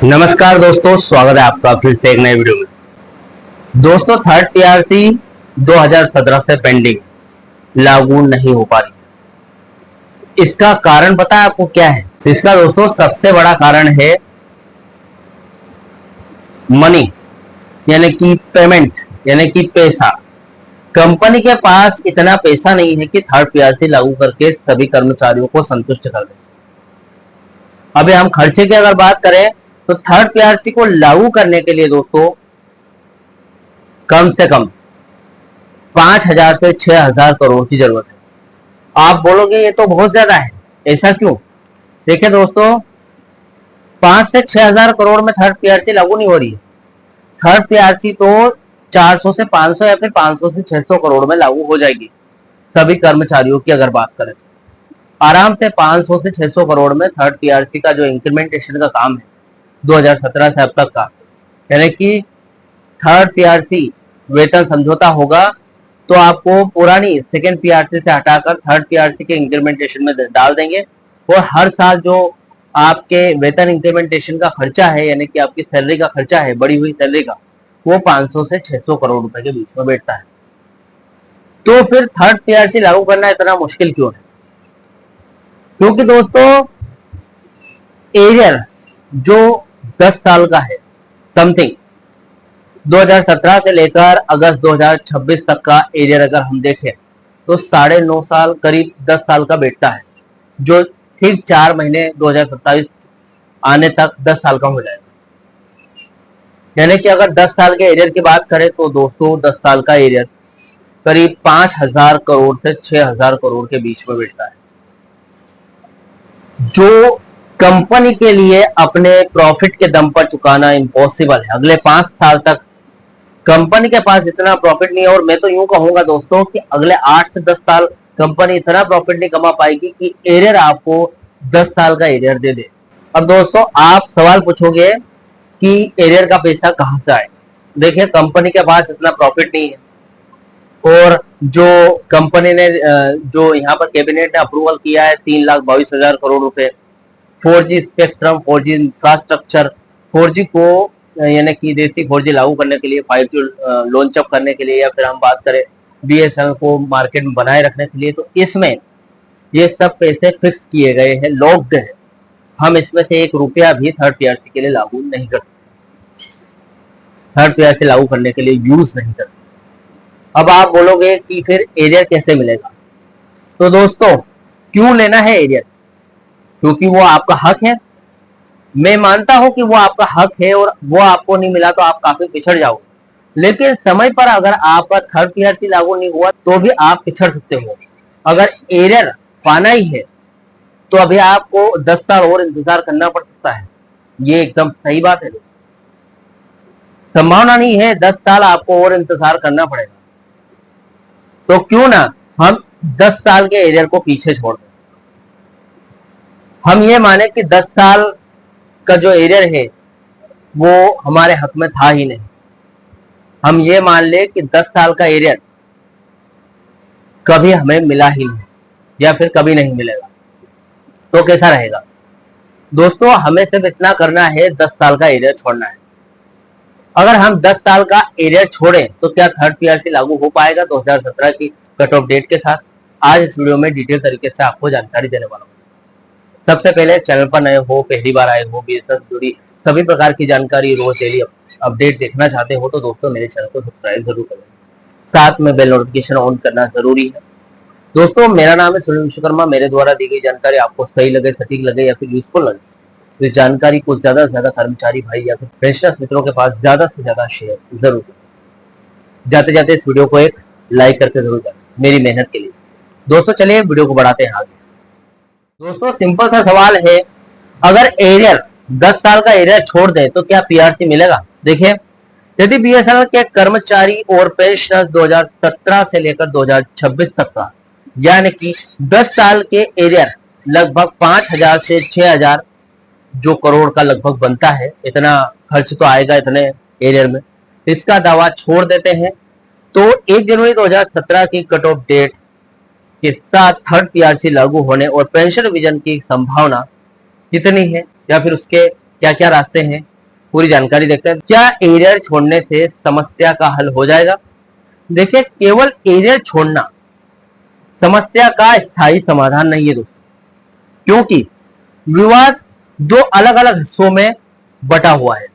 नमस्कार दोस्तों, स्वागत है आपका फिर से एक नए वीडियो में। दोस्तों, थर्ड पीआरसी 2017 से पेंडिंग लागू नहीं हो पा रही। इसका कारण पता है आपको क्या है? इसका दोस्तों सबसे बड़ा कारण है मनी, यानी कि पेमेंट, यानी कि पैसा। कंपनी के पास इतना पैसा नहीं है कि थर्ड पीआरसी लागू करके सभी कर्मचारियों को संतुष्ट कर दे। अभी हम खर्चे की अगर बात करें तो थर्ड पीआरसी को लागू करने के लिए दोस्तों कम से कम 5,000 से 6,000 करोड़ की जरूरत है। आप बोलोगे ये तो बहुत ज्यादा है, ऐसा क्यों? देखिए दोस्तों, 5 से 6,000 करोड़ में थर्ड पीआरसी लागू नहीं हो रही है। थर्ड पीआरसी तो 400 से 500 या फिर 500 से 600 करोड़ में लागू हो जाएगी। सभी कर्मचारियों की अगर बात करें आराम से 500 से 600 करोड़ में थर्ड पीआरसी का जो इंक्रीमेंटेशन का काम है 2017 से अब तक का, यानी कि थर्ड पीआरसी वेतन समझौता होगा तो आपको पुरानी सेकेंड पीआरसी से हटाकर थर्ड पीआरसी के इंक्रीमेंटेशन में डाल देंगे। और हर साल जो आपके वेतन इंक्रीमेंटेशन का खर्चा है, यानी कि आपकी सैलरी का खर्चा है, बढ़ी हुई सैलरी का, वो 500 से 600 करोड़ रुपए के बीच में बैठता है। तो फिर थर्ड पीआरसी लागू करना इतना मुश्किल क्यों है? क्योंकि दोस्तों एरियर जो 10 साल का है समथिंग, 2017 से लेकर अगस्त 2026 तक का एरियर अगर हम देखें तो 9.5 साल, करीब 10 साल का बैठता है, जो ठीक 4 महीने 2027 आने तक 10 साल का हो जाएगा। यानी कि अगर 10 साल के एरियर की बात करें तो दोस्तों 10 साल का एरियर करीब 5,000 करोड़ से 6,000 करोड़ के बीच में बैठता है, जो कंपनी के लिए अपने प्रॉफिट के दम पर चुकाना इम्पॉसिबल है। अगले 5 साल तक कंपनी के पास इतना प्रॉफिट नहीं है। और मैं तो यूं कहूंगा दोस्तों कि अगले 8 से 10 साल कंपनी इतना प्रॉफिट नहीं कमा पाएगी कि एरियर आपको 10 साल का एरियर दे दे। अब दोस्तों आप सवाल पूछोगे कि एरियर का पैसा कहां से आए? देखिए, कंपनी के पास इतना प्रॉफिट नहीं है, और जो कंपनी ने जो यहाँ पर कैबिनेट ने अप्रूवल किया है 3,22,000 करोड़ रुपए 4G spectrum, 4G infrastructure, 4G को यानी कि देसी 4G लागू करने के लिए, 5G लॉन्च अप करने के लिए, या फिर हम बात करें BSNL को मार्केट में बनाए रखने के लिए, तो इसमें ये सब पैसे फिक्स किए गए हैं, लॉक्ड है। हम इसमें से 1 रुपया भी थर्ड पीआरसी के लिए लागू नहीं कर सकते, थर्ड पीआरसी लागू करने के लिए यूज नहीं कर सकते। अब आप बोलोगे कि फिर एरियर कैसे मिलेगा? तो दोस्तों क्यों लेना है एरियर? क्योंकि वो आपका हक है। मैं मानता हूं कि वो आपका हक है और वो आपको नहीं मिला तो आप काफी पिछड़ जाओगे, लेकिन समय पर अगर आपका थर्ड पीआरसी लागू नहीं हुआ तो भी आप पिछड़ सकते हो। अगर एरियर पाना ही है तो अभी आपको 10 साल और इंतजार करना पड़ सकता है। ये एकदम सही बात है। संभावना नहीं है 10 साल आपको और इंतजार करना पड़ेगा। तो क्यों ना हम 10 साल के एरियर को पीछे छोड़ दें। हम ये माने कि 10 साल का जो एरियर है वो हमारे हक में था ही नहीं। हम ये मान ले कि 10 साल का एरियर कभी हमें मिला ही नहीं, या फिर कभी नहीं मिलेगा, तो कैसा रहेगा? दोस्तों हमें सिर्फ इतना करना है, 10 साल का एरियर छोड़ना है। अगर हम 10 साल का एरियर छोड़ें तो क्या थर्ड पीआरसी लागू हो पाएगा 2017 की कट ऑफ डेट के साथ? आज इस वीडियो में डिटेल तरीके से आपको जानकारी देने वाला हूँ। सबसे पहले चैनल पर नए हो, पहली बार आए हो, बीएसएस जुड़ी सभी प्रकार की जानकारी, रोज डेली अपडेट देखना चाहते हो तो दोस्तों मेरे चैनल को सब्सक्राइब जरूर करें, साथ में बेल नोटिफिकेशन ऑन करना जरूरी है। दोस्तों मेरा नाम है सुनील विश्वकर्मा। मेरे द्वारा दी गई जानकारी आपको सही लगे, सटीक लगे या फिर यूजफुल लगे तो इस जानकारी को ज्यादा से ज्यादा कर्मचारी भाई या फिर पेंशनर्स मित्रों के पास ज्यादा से ज्यादा शेयर जरूर करें। जाते जाते इस वीडियो को एक लाइक करके जरूर करें मेरी मेहनत के लिए। दोस्तों चलिए वीडियो को बढ़ाते हैं आगे। दोस्तों सिंपल सा सवाल है, अगर एरियर 10 साल का एरियर छोड़ दे तो क्या पीआरसी मिलेगा? देखिए, यदि बीएसएनएल के कर्मचारी और पेंशनर्स 2017 से लेकर 2026 तक का, यानी कि 10 साल के एरियर लगभग 5,000 से 6,000 जो करोड़ का लगभग बनता है, इतना खर्च तो आएगा इतने एरियर में, इसका दावा छोड़ देते हैं तो 1 जनवरी 2017 की कट ऑफ डेट के साथ थर्ड पीआरसी लागू होने और पेंशन विजन की संभावना कितनी है, या फिर उसके क्या क्या रास्ते हैं, पूरी जानकारी देखते हैं। क्या एरियर छोड़ने से समस्या का हल हो जाएगा? देखिए, केवल एरियर छोड़ना समस्या का स्थायी समाधान नहीं है दोस्तों, क्योंकि विवाद दो अलग अलग हिस्सों में बटा हुआ है।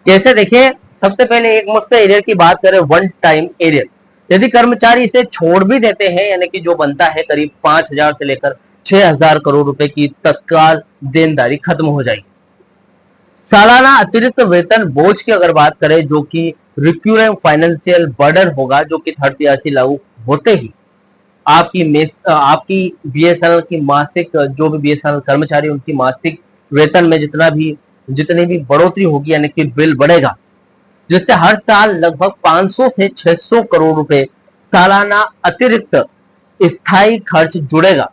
कैसे? देखिए, सबसे पहले एक मुश्त एरियर की बात करें, वन टाइम एरियर। यदि कर्मचारी इसे छोड़ भी देते हैं, यानी कि जो बनता है करीब 5,000 से लेकर 6,000 करोड़ रुपए की तत्काल देनदारी खत्म हो जाएगी। सालाना अतिरिक्त वेतन बोझ की अगर बात करें, जो कि रिक्यूरेंट फाइनेंशियल बर्डन होगा, जो कि थर्ड पीआरसी लागू होते ही आपकी बीएसएनएल की मासिक, जो भी बीएसएनएल कर्मचारी उनकी मासिक वेतन में जितनी भी बढ़ोतरी होगी, यानी कि बिल बढ़ेगा, जिससे हर साल लगभग 500 से 600 करोड़ रुपए सालाना अतिरिक्त स्थायी खर्च जुड़ेगा।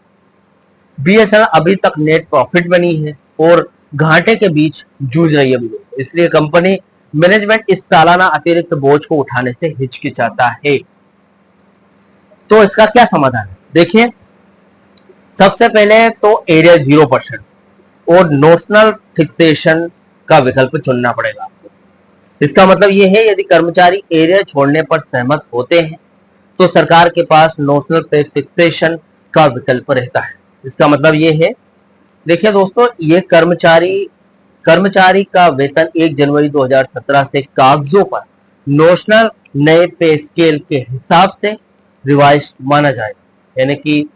बीएसएनएल अभी तक नेट प्रॉफिट में नहीं है और घाटे के बीच जूझ रही है, इसलिए कंपनी मैनेजमेंट इस सालाना अतिरिक्त बोझ को उठाने से हिचकिचाता है। तो इसका क्या समाधान है? देखिए, सबसे पहले तो एरियर 0% और नोशनल फिक्सेशन का विकल्प चुनना पड़ेगा आपको। इसका मतलब ये है, यदि कर्मचारी एरियर छोड़ने पर सहमत होते हैं तो सरकार के पास नोशनल फिक्सेशन का विकल्प रहता है। इसका मतलब ये है, देखिए दोस्तों, ये कर्मचारी का वेतन 1 जनवरी 2017 से कागजों पर नोशनल नए पे स्केल के हिसाब से रिवाइज माना जाएगा। यानी कि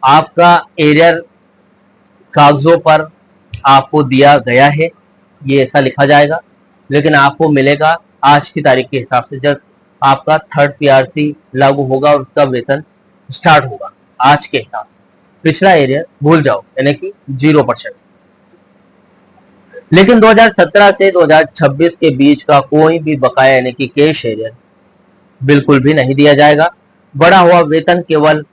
आपका एरियर कागजों पर आपको दिया गया है, ये ऐसा लिखा जाएगा, लेकिन आपको मिलेगा आज की तारीख के हिसाब से, जब आपका थर्ड पीआरसी लागू होगा और उसका वेतन स्टार्ट होगा आज के हिसाब से। पिछला एरियर भूल जाओ, यानी कि 0%। लेकिन 2017 से 2026 के बीच का कोई भी बकाया, यानी कि कैश एरियर, बिल्कुल भी नहीं दिया जाएगा। बढ़ा हुआ वेतन केवल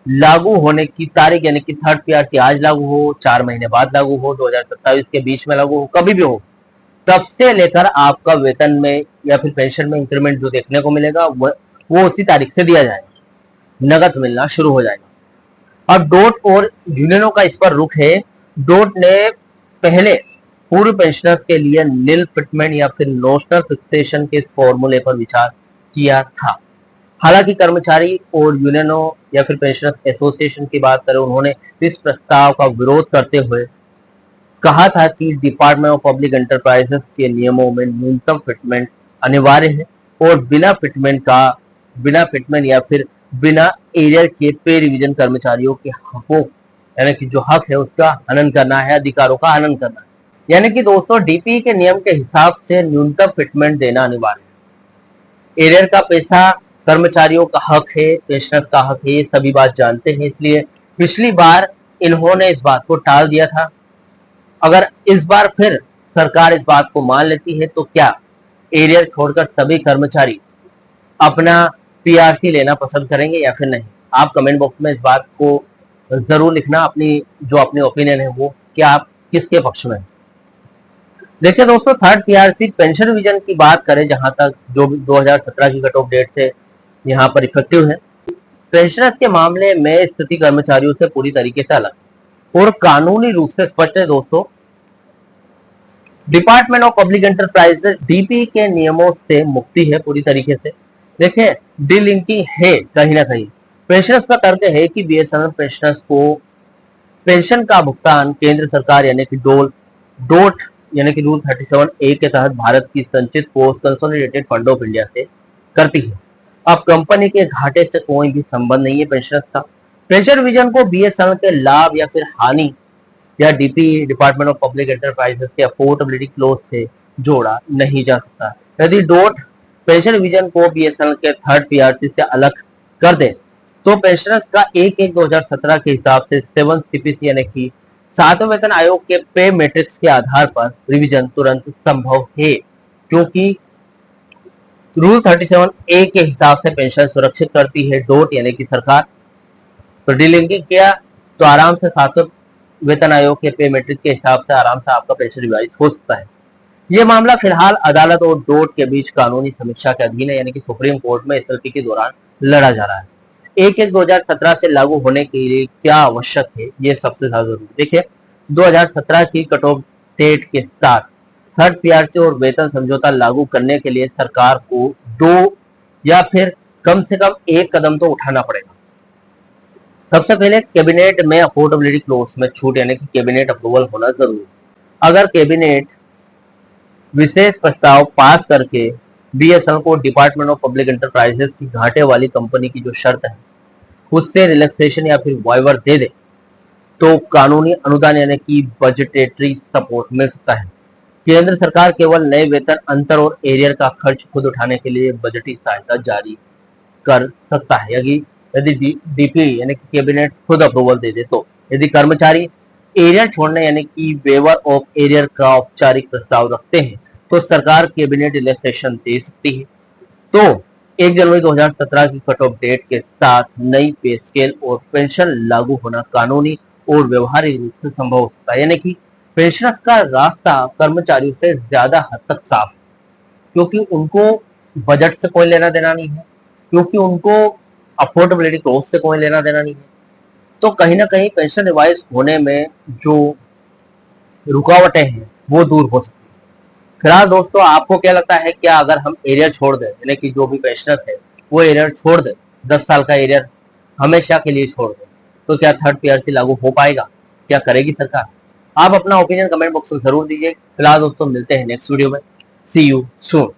लागू होने की तारीख, यानी कि थर्ड पीआरसी आज लागू हो, 4 महीने बाद लागू हो, 2027 के बीच में लागू हो, कभी भी हो, तब से लेकर आपका वेतन में या फिर पेंशन में इंक्रीमेंट जो देखने को मिलेगा वो उसी तारीख से दिया जाएगा, नगद मिलना शुरू हो जाएगा। अब डोट और यूनियनों का इस पर रुख है। डोट ने पहले पूर्व पेंशनर्स के लिए नील फिटमेंट या फिर नोशनल फिक्सेशन के फॉर्मूले पर विचार किया था। हालांकि कर्मचारी और यूनियनों या फिर पेंशनर्स एसोसिएशन की बात करें, उन्होंने इस प्रस्ताव का विरोध करते हुए कहा था कि डिपार्टमेंट ऑफ पब्लिक एंटरप्राइजेस के नियमों में न्यूनतम फिटमेंट अनिवार्य है और बिना फिटमेंट या फिर बिना एरियर के पे रिवीजन कर्मचारियों के हकों, यानी कि जो हक है उसका हनन करना है, अधिकारों का हनन करना है। यानी कि दोस्तों, डीपी के नियम के हिसाब से न्यूनतम फिटमेंट देना अनिवार्य है। एरियर का पैसा कर्मचारियों का हक है, पेंशनर्स का हक है, ये सभी बात जानते हैं, इसलिए पिछली बार इन्होंने इस बात को टाल दिया था। अगर इस बार फिर सरकार इस बात को मान लेती है तो क्या एरियर छोड़कर सभी कर्मचारी अपना पीआरसी लेना पसंद करेंगे या फिर नहीं? आप कमेंट बॉक्स में इस बात को जरूर लिखना, अपनी ओपिनियन है वो, क्या आप किसके पक्ष में? देखिए दोस्तों, थर्ड पीआरसी पेंशन रिवीजन की बात करें, जहां तक जो 2017 की कट ऑफ डेट से यहाँ पर इफेक्टिव है, पेंशनर्स के मामले में स्थिति कर्मचारियों से पूरी तरीके से अलग और कानूनी रूप से स्पष्ट है दोस्तों। Department of public enterprises DP के नियमों से मुक्ति है पूरी तरीके से। देखिए, डीलिंकिंग है कहीं ना कहीं। पेंशनर्स का तर्क है कि बीएसएनएल पेंशनर्स को पेंशन का भुगतान केंद्र सरकार यानी कि डोट यानी कि रूल 37A के तहत भारत की संचित कोष कंसोलिडेटेड फंड ऑफ इंडिया से करती है। अब कंपनी के घाटे से कोई भी संबंध नहीं है पेंशनर्स का। पेंशन रिवीजन को बीएसएनएल के लाभ या फिर हानि या DP department of public enterprises के अफोर्डेबिलिटी क्लोज से जोड़ा नहीं जा सकता। यदि डोट पेंशन रिवीजन को बीएसएनएल के थर्ड पीआरसी से अलग कर दे तो पेंशनर्स का 1/1/2017 के हिसाब से 7 सीपीसी यानी कि 7वें वेतन आयोग के पे मैट्रिक्स के आधार पर रिवीजन तुरंत संभव है, क्योंकि रूल 37A के हिसाब से पेंशन सुरक्षित करती है डोट यानी कि सरकार। तो डीलिंकिंग किया तो आराम से 7वें वेतन आयोग के पे मैट्रिक्स के हिसाब से आराम से आपका पेंशन रिवाइज हो सकता है। ये मामला फिलहाल अदालत और डोट के बीच कानूनी समीक्षा के अधीन है, यानी कि सुप्रीम कोर्ट में एसएलपी के दौरान लड़ा जा रहा है। 1/1/2017 से लागू होने के लिए क्या आवश्यक है, ये सबसे ज्यादा जरूरी। देखिए, 2017 की कट ऑफ डेट के साथ थर्ड पीआरसी और वेतन समझौता लागू करने के लिए सरकार को 2 या फिर कम से कम 1 कदम तो उठाना पड़ेगा। सबसे पहले कैबिनेट में अफोर्डेबिलिटी क्लोज में छूट यानी कि कैबिनेट अप्रूवल होना जरूरी है। अगर कैबिनेट विशेष प्रस्ताव पास करके बीएसएनएल को डिपार्टमेंट ऑफ पब्लिक एंटरप्राइजेस की घाटे वाली कंपनी की जो शर्त है उससे रिलैक्सेशन या फिर वाइवर दे दे तो कानूनी अनुदान यानी कि बजटेटरी सपोर्ट मिल सकता है। केंद्र सरकार केवल नए वेतन अंतर और एरियर का खर्च खुद उठाने के लिए बजटीय सहायता जारी कर सकता है। यदि डीपी यानी कि कैबिनेट खुद अप्रूवल दे दे तो यदि कर्मचारी एरियर छोड़ने यानी कि वेवर ऑफ एरियर का औपचारिक प्रस्ताव रखते हैं तो सरकार कैबिनेट रिलैक्सेशन दे सकती है। तो 1 जनवरी 2017 की कट ऑफ डेट के साथ नई पे स्केल और पेंशन लागू होना कानूनी और व्यवहारिक रूप से संभव हो सकता है। यानी कि पेंशनर्स का रास्ता कर्मचारियों से ज्यादा हद तक साफ है, क्योंकि उनको बजट से कोई लेना देना नहीं है, क्योंकि उनको अफोर्डेबिलिटी क्लोज से कोई लेना देना नहीं है। तो कहीं ना कहीं पेंशन रिवाइज होने में जो रुकावटें हैं वो दूर हो सकती है। फिलहाल दोस्तों आपको क्या लगता है, क्या अगर हम एरियर छोड़ दें यानी कि जो भी पेंशनर है वो एरियर छोड़ दे, 10 साल का एरियर हमेशा के लिए छोड़ दे, तो क्या थर्ड पीआरसी लागू हो पाएगा? क्या करेगी सरकार? आप अपना ओपिनियन कमेंट बॉक्स में जरूर दीजिए। फिलहाल दोस्तों मिलते हैं नेक्स्ट वीडियो में। सी यू सून।